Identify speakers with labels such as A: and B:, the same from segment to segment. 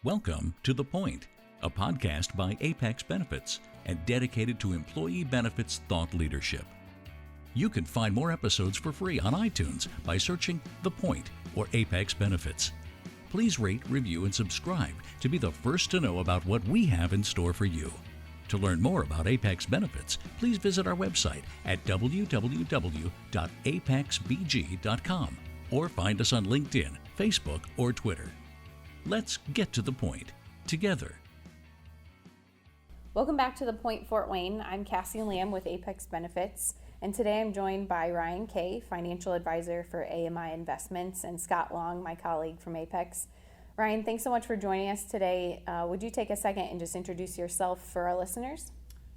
A: Welcome to The Point, a podcast by Apex Benefits and dedicated to employee benefits thought leadership. You can find more episodes for free on iTunes by searching The Point or Apex Benefits. Please rate, review, and subscribe to be the first to know about what we have in store for you. To learn more about Apex Benefits, please visit our website at www.apexbg.com or find us on LinkedIn, Facebook, or Twitter. Let's get to the point together.
B: Welcome back to The Point Fort Wayne. I'm Kassee Lamm with Apex Benefits, and today I'm joined by Ryan Kay, Financial Advisor for AMI Investments, and Scott Long, my colleague from Apex. Ryan, thanks so much for joining us today. Would you take a second and just introduce yourself for our listeners?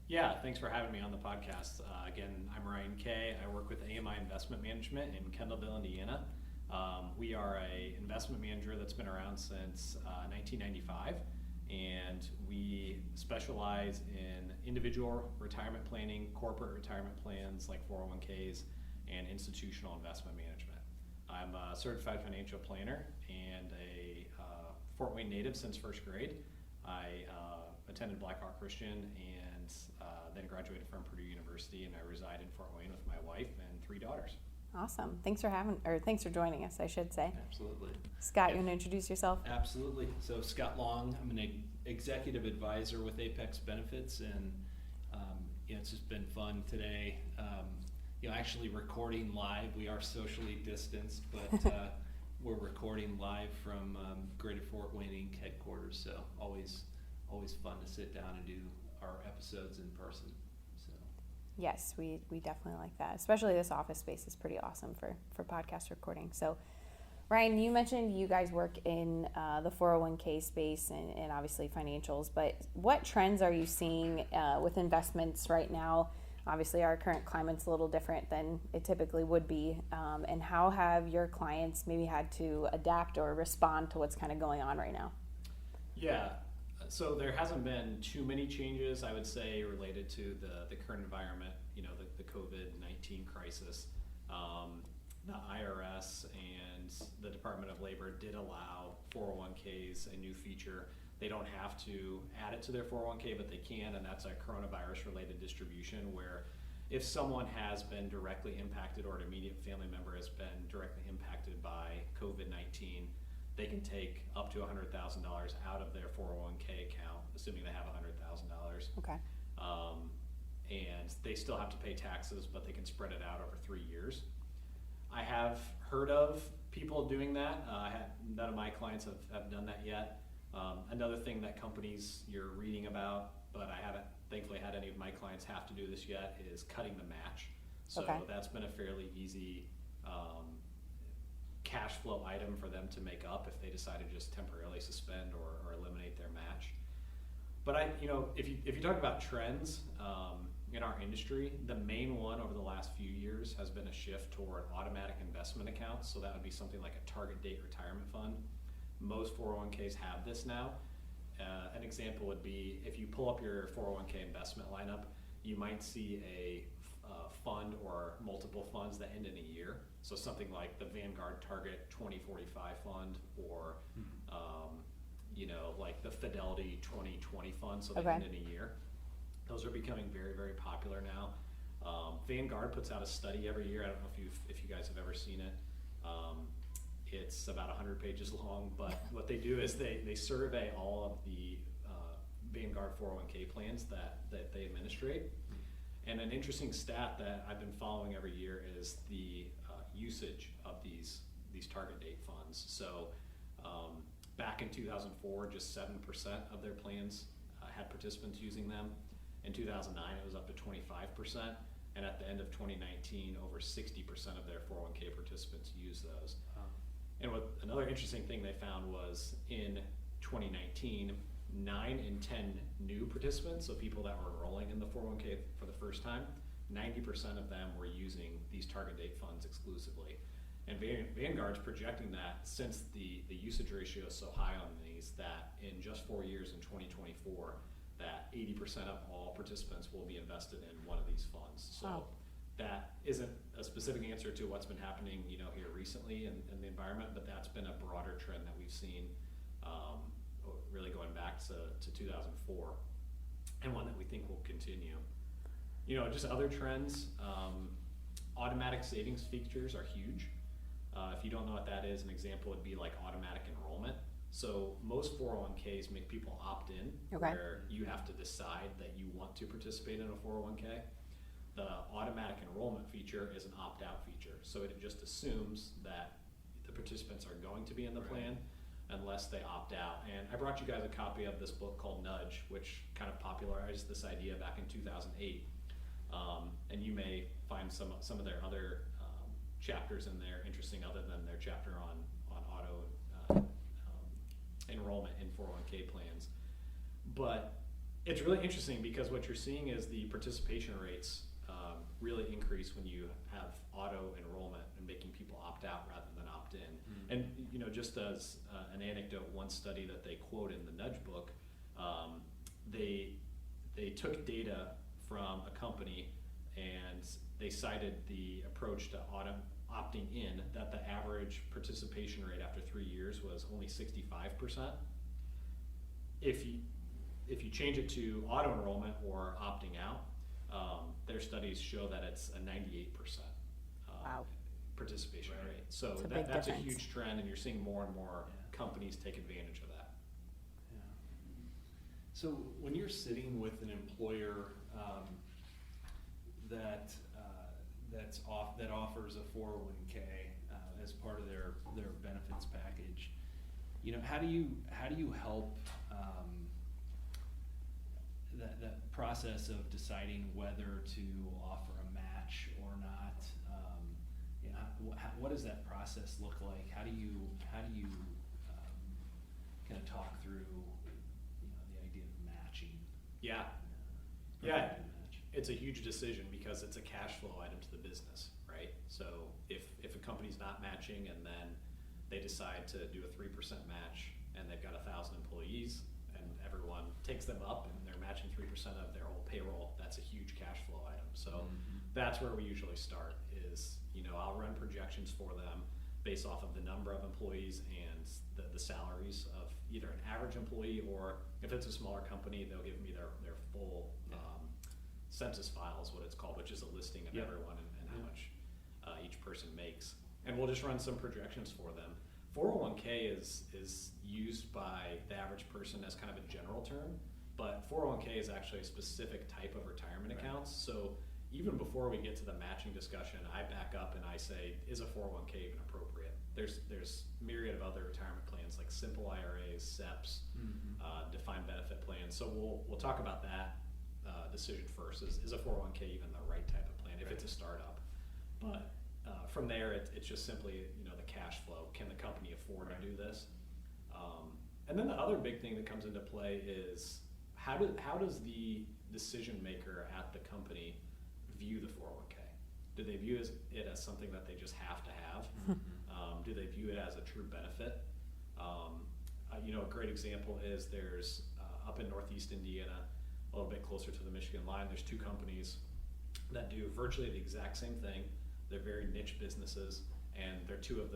C: Yeah, thanks for having me on the podcast. Again, I'm Ryan Kay. I work with AMI Investment Management in Kendallville, Indiana. We are an investment manager that's been around since 1995, and we specialize in individual retirement planning, corporate retirement plans like 401ks, and institutional investment management. I'm a certified financial planner and a Fort Wayne native since first grade. I attended Blackhawk Christian and then graduated from Purdue University, and I reside in Fort Wayne with my wife and 3 daughters.
B: Awesome. Thanks for joining us, I should say.
D: Absolutely.
B: Scott, you want to introduce yourself?
D: Absolutely. So Scott Long, I'm an executive advisor with Apex Benefits, and it's just been fun today. Actually recording live. We are socially distanced, but we're recording live from Greater Fort Wayne Inc. headquarters. So always fun to sit down and do our episodes in person.
B: Yes, we definitely like that. Especially this office space is pretty awesome for podcast recording. So, Ryan, you mentioned you guys work in the 401k space and obviously financials, but what trends are you seeing with investments right now? Obviously, our current climate's a little different than it typically would be. And how have your clients maybe had to adapt or respond to what's kind of going on right now?
C: Yeah. So there hasn't been too many changes, I would say, related to the current environment, the COVID-19 crisis. The IRS and the Department of Labor did allow 401ks a new feature. They don't have to add it to their 401k, but they can, and that's a coronavirus-related distribution where if someone has been directly impacted or an immediate family member has been directly impacted by COVID-19, they can take up to $100,000 out of their 401k account, assuming they have $100,000.
B: Okay.
C: And they still have to pay taxes, but they can spread it out over 3 years. I have heard of people doing that. None of my clients have done that yet. Another thing that companies you're reading about, but I haven't thankfully had any of my clients have to do this yet, is cutting the match. So
B: okay.
C: That's been a fairly easy cash flow item for them to make up if they decide to just temporarily suspend or eliminate their match. But if you talk about trends in our industry, the main one over the last few years has been a shift toward automatic investment accounts. So that would be something like a target date retirement fund. Most 401ks have this now. An example would be if you pull up your 401k investment lineup, you might see a fund or multiple funds that end in a year. So something like the Vanguard Target 2045 fund or like the Fidelity 2020 fund, so they
B: okay.
C: end in a year. Those are becoming very, very popular now. Vanguard puts out a study every year. I don't know if you guys have ever seen it. It's about 100 pages long, but what they do is they survey all of the Vanguard 401k plans that they administrate. And an interesting stat that I've been following every year is the usage of these target date funds. So back in 2004, just 7% of their plans had participants using them. In 2009, it was up to 25%. And at the end of 2019, over 60% of their 401k participants use those. And another interesting thing they found was in 2019, 9 in 10 new participants, so people that were enrolling in the 401k for the first time, 90% of them were using these target date funds exclusively. And Vanguard's projecting that since the usage ratio is so high on these, that in just 4 years in 2024, that 80% of all participants will be invested in one of these funds. So
B: wow.
C: That isn't a specific answer to what's been happening, here recently in the environment, but that's been a broader trend that we've seen really going back to 2004, and one that we think will continue. Just other trends, automatic savings features are huge. If you don't know what that is, an example would be like automatic enrollment. So most 401ks make people opt in, where you have to decide that you want to participate in a 401k. The automatic enrollment feature is an opt-out feature. So it just assumes that the participants are going to be in the plan unless they opt out. And I brought you guys a copy of this book called Nudge, which kind of popularized this idea back in 2008. And you may find some of their other chapters in there interesting, other than their chapter on auto enrollment in 401k plans. But it's really interesting because what you're seeing is the participation rates really increase when you have auto enrollment and making people opt out rather than opt in. And just as an anecdote, one study that they quote in the Nudge book, they took data from a company and they cited the approach to opting in, that the average participation rate after 3 years was only 65%. If you change it to auto enrollment or opting out, their studies show that it's a 98% participation rate. So that's a huge trend, and you're seeing more and more companies take advantage of that.
D: Yeah. So when you're sitting with an employer that offers a 401k as part of their benefits package, how do you help that process of deciding whether to offer a match or not? What does that process look like? How do you kind of talk through the idea of matching?
C: Yeah. It's a huge decision because it's a cash flow item to the business, right? So if a company's not matching and then they decide to do a 3% match and they've got 1,000 employees and everyone takes them up and they're matching 3% of their whole payroll, that's a huge cash flow item. So that's where we usually start is, I'll run projections for them based off of the number of employees and the salaries of either an average employee, or if it's a smaller company, they'll give me their full census file is what it's called, which is a listing of everyone and how much each person makes. And we'll just run some projections for them. 401k is used by the average person as kind of a general term, but 401k is actually a specific type of retirement accounts. So even before we get to the matching discussion, I back up and I say, is a 401k even appropriate? There's myriad of other retirement plans like simple IRAs, SEPs, defined benefit plans. So we'll talk about that decision first. Is a 401k even the right type of plan if it's a startup? But from there, it's just simply the cash flow. Can the company afford to do this? And then the other big thing that comes into play is how does the decision maker at the company view the 401k? Do they view it as something that they just have to have? Do they view it as a true benefit? A great example is there's up in Northeast Indiana, a little bit closer to the Michigan line, there's two companies that do virtually the exact same thing. They're very niche businesses, and they're two of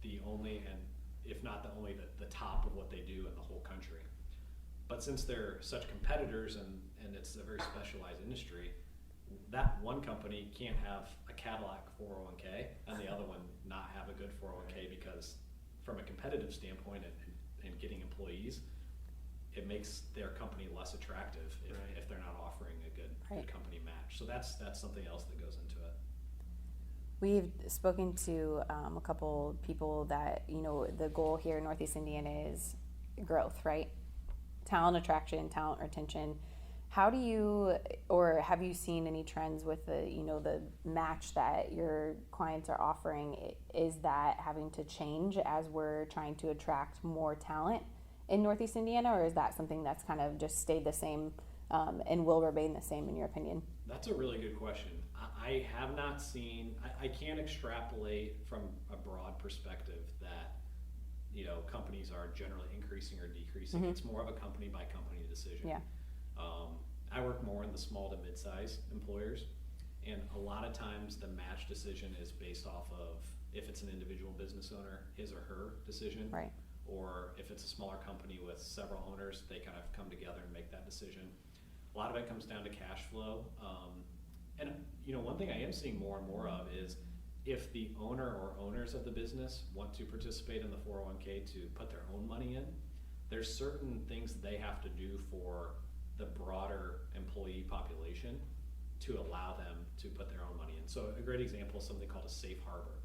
C: the only, and if not the only, the top of what they do in the whole country. But since they're such competitors and it's a very specialized industry, that one company can't have a Cadillac 401k and the other one not have a good 401k because from a competitive standpoint and getting employees, it makes their company less attractive if they're not offering a good company match. So that's something else that goes into it.
B: We've spoken to a couple people that, the goal here in Northeast Indiana is growth, right? Talent attraction, talent retention. How do you, or have you seen any trends with the match that your clients are offering? Is that having to change as we're trying to attract more talent in Northeast Indiana, or is that something that's kind of just stayed the same and will remain the same in your opinion?
C: That's a really good question. I have not seen, I can't extrapolate from a broad perspective that, companies are generally increasing or decreasing. It's more of a company by company decision. Yeah. I work more in the small to mid-size employers, and a lot of times the match decision is based off of if it's an individual business owner, his or her decision, or if it's a smaller company with several owners, they kind of come together and make that decision. A lot of it comes down to cash flow. And one thing I am seeing more and more of is if the owner or owners of the business want to participate in the 401k to put their own money in, there's certain things they have to do for the broader employee population to allow them to put their own money in. So a great example is something called a safe harbor.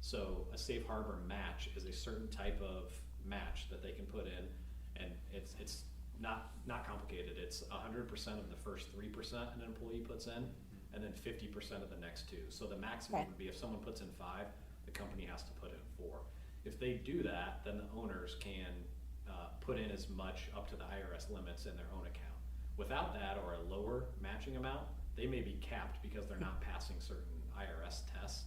C: So a safe harbor match is a certain type of match that they can put in, and it's not complicated. It's 100% of the first 3% an employee puts in, and then 50% of the next 2. So the maximum would be if someone puts in 5, the company has to put in 4. If they do that, then the owners can put in as much up to the IRS limits in their own account. Without that, or a lower matching amount, they may be capped because they're not passing certain IRS tests.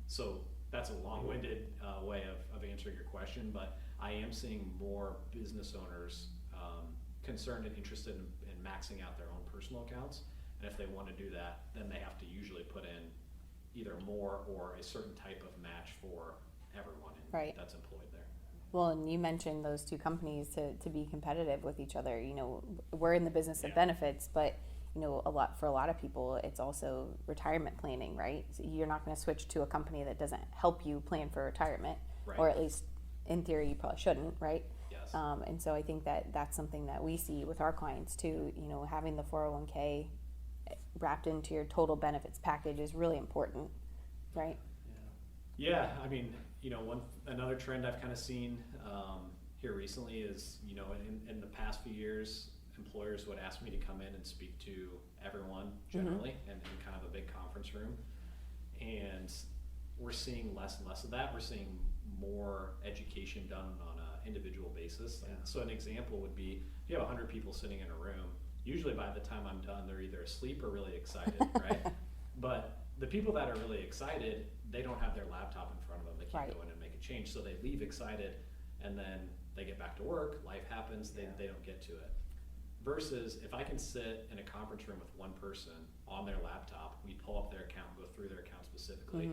C: So that's a long-winded way of answering your question, but I am seeing more business owners concerned and interested in maxing out their own personal accounts. And if they want to do that, then they have to usually put in either more or a certain type of match for everyone that's employed there.
B: Well, and you mentioned those two companies to be competitive with each other. We're in the business of benefits, but for a lot of people, it's also retirement planning, right? So you're not going to switch to a company that doesn't help you plan for retirement, or at least in theory, you probably shouldn't, right?
C: Yes.
B: And so I think that's something that we see with our clients too. Having the 401k wrapped into your total benefits package is really important, right?
C: Yeah, I mean, another trend I've kind of seen here recently is, in the past few years, employers would ask me to come in and speak to everyone generally, and in kind of a big conference room. And we're seeing less and less of that. We're seeing more education done on an individual basis. And so an example would be, if you have 100 people sitting in a room, usually by the time I'm done, they're either asleep or really excited, right? But the people that are really excited, they don't have their laptop in front of them. They can't go in and make a change. So they leave excited, and then they get back to work, life happens, they don't get to it. Versus if I can sit in a conference room with one person on their laptop, we pull up their account, go through their account specifically,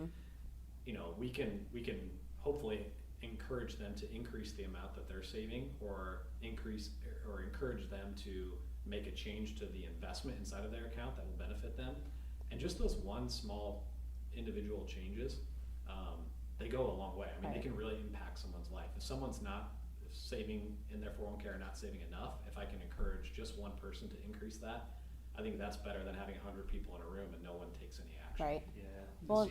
C: we can hopefully encourage them to increase the amount that they're saving, or encourage them to make a change to the investment inside of their account that will benefit them. And just those one small individual changes, they go a long way. I mean, they can really impact someone's life. If someone's not saving in their 401k or not saving enough, if I can encourage just one person to increase that, I think that's better than having 100 people in a room and no one takes any action.
B: Right.
D: Yeah.
B: Well,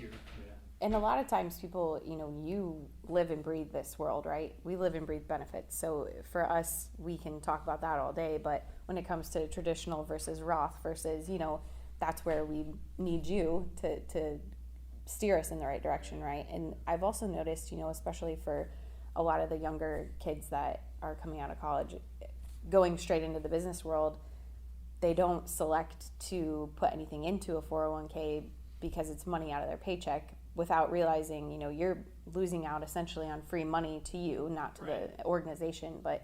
B: and a lot of times people, you live and breathe this world, right? We live and breathe benefits. So for us, we can talk about that all day, but when it comes to traditional versus Roth versus, that's where we need you to steer us in the right direction, right? And I've also noticed, especially for a lot of the younger kids that are coming out of college, going straight into the business world, they don't select to put anything into a 401k because it's money out of their paycheck, without realizing, you're losing out essentially on free money to you, not to the organization. But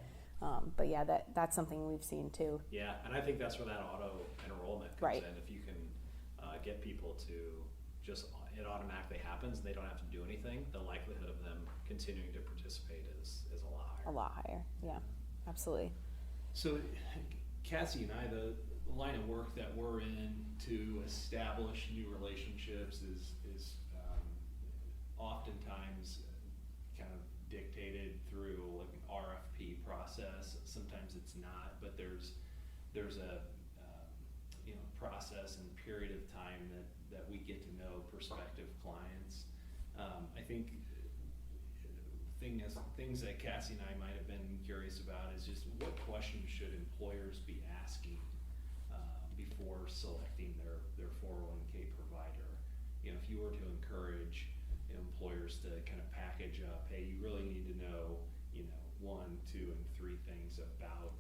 B: yeah, that's something we've seen too.
C: Yeah, and I think that's where that auto enrollment comes in. If you can get people to it automatically happens, they don't have to do anything, the likelihood of them continuing to participate is a lot higher.
B: A lot higher, yeah, absolutely.
D: So Kassee and I, the line of work that we're in to establish new relationships is oftentimes kind of dictated through like an RFP process. Sometimes it's not, but there's a process and period of time that we get to know prospective clients. I think things that Kassee and I might have been curious about is just what questions should employers be asking before selecting their 401k provider. If you were to encourage employers to kind of package up, hey, you really need to know 1, 2, and 3 things about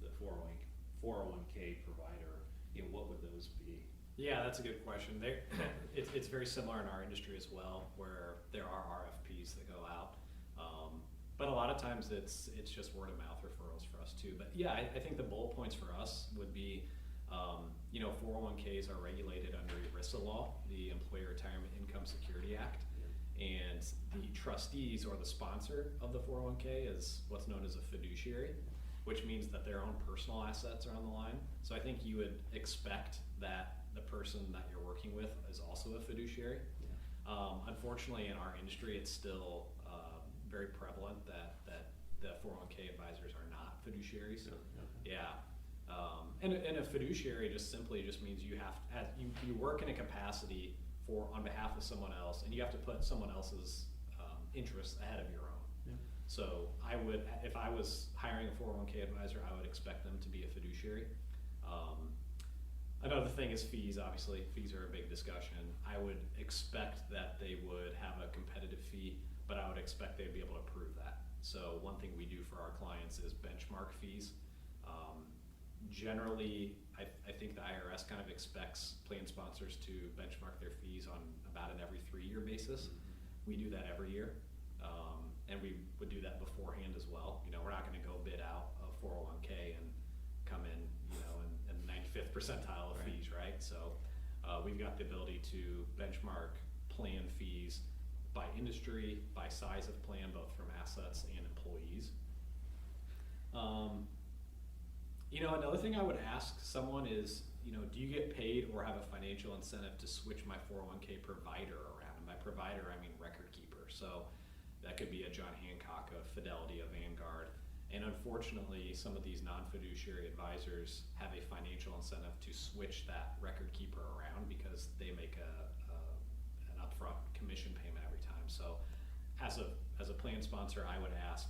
D: the 401k provider, what would those be?
C: Yeah, that's a good question. It's very similar in our industry as well, where there are RFPs that go out. But a lot of times it's just word of mouth referrals for us too. But yeah, I think the bullet points for us would be, 401ks are regulated under ERISA law, the Employee Retirement Income Security Act. and the trustees or the sponsor of the 401k is what's known as a fiduciary, which means that their own personal assets are on the line. So I think you would expect that the person that you're working with is also a fiduciary. Unfortunately, in our industry, it's still very prevalent that the 401k advisors are not fiduciaries. Yeah. And a fiduciary just simply means you work in a capacity on behalf of someone else, and you have to put someone else's interests ahead of your own.
D: Yeah.
C: So if I was hiring a 401k advisor, I would expect them to be a fiduciary. Another thing is fees. Obviously, fees are a big discussion. I would expect that they would have a competitive fee, but I would expect they'd be able to prove that. So one thing we do for our clients is benchmark fees. Generally, I think the IRS kind of expects plan sponsors to benchmark their fees on about an every 3-year basis. We do that every year, and we would do that beforehand as well. We're not going to go bid out a 401k and come in, in the 95th percentile of fees, right? So we've got the ability to benchmark plan fees by industry, by size of plan, both from assets and employees. Another thing I would ask someone is, do you get paid or have a financial incentive to switch my 401k provider around? And by provider, I mean record keeper. So that could be a John Hancock, a Fidelity, a Vanguard. And unfortunately, some of these non-fiduciary advisors have a financial incentive to switch that record keeper around because they make an upfront commission payment every time. So as a plan sponsor, I would ask,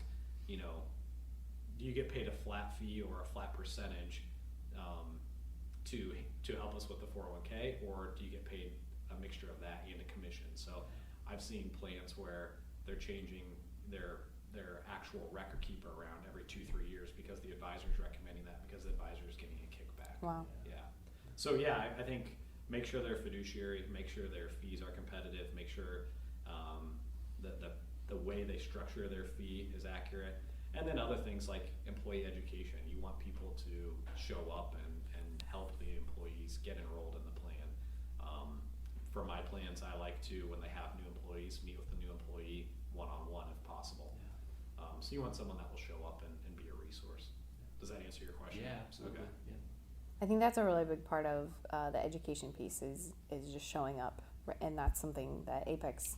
C: do you get paid a flat fee or a flat percentage to help us with the 401k, or do you get paid a mixture of that and a commission? So I've seen plans where they're changing their actual record keeper around every 2-3 years because the advisor is recommending that because the advisor is getting a kickback.
B: Wow.
C: Yeah. So yeah, I think make sure they're fiduciary, make sure their fees are competitive, make sure that the way they structure their fee is accurate. And then other things like employee education. You want people to show up and help the employees get enrolled in the plan. For my plans, I like to, when they have new employees, meet with the new employee one-on-one if possible. So you want someone that will show up and be a resource. Does that answer your question?
D: Yeah, absolutely.
C: Okay.
D: Yeah.
B: I think that's a really big part of the education piece is just showing up, and that's something that Apex,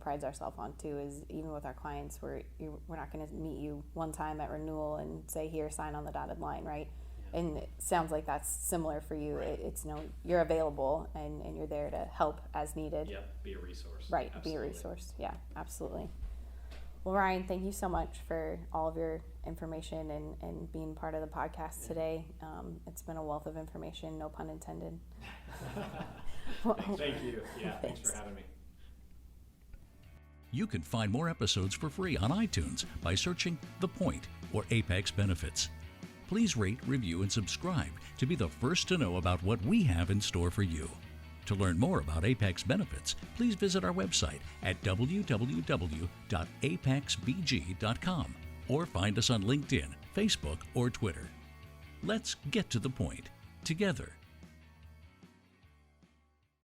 B: prides ourselves on too. Is even with our clients, we're not going to meet you one time at renewal and say, here, sign on the dotted line, right? Yeah. And it sounds like that's similar for you. Right. It's you're available and you're there to help as needed.
C: Yep, be a resource.
B: Right,
C: Absolutely.
B: Be a resource. Yeah, absolutely. Well, Ryan, thank you so much for all of your information and being part of the podcast today. It's been a wealth of information, no pun intended.
C: Thank you. Yeah, thanks for having me.
A: You can find more episodes for free on iTunes by searching The Point or Apex Benefits. Please rate, review, and subscribe to be the first to know about what we have in store for you. To learn more about Apex Benefits, please visit our website at www.apexbg.com or find us on LinkedIn, Facebook, or Twitter. Let's get to the point together.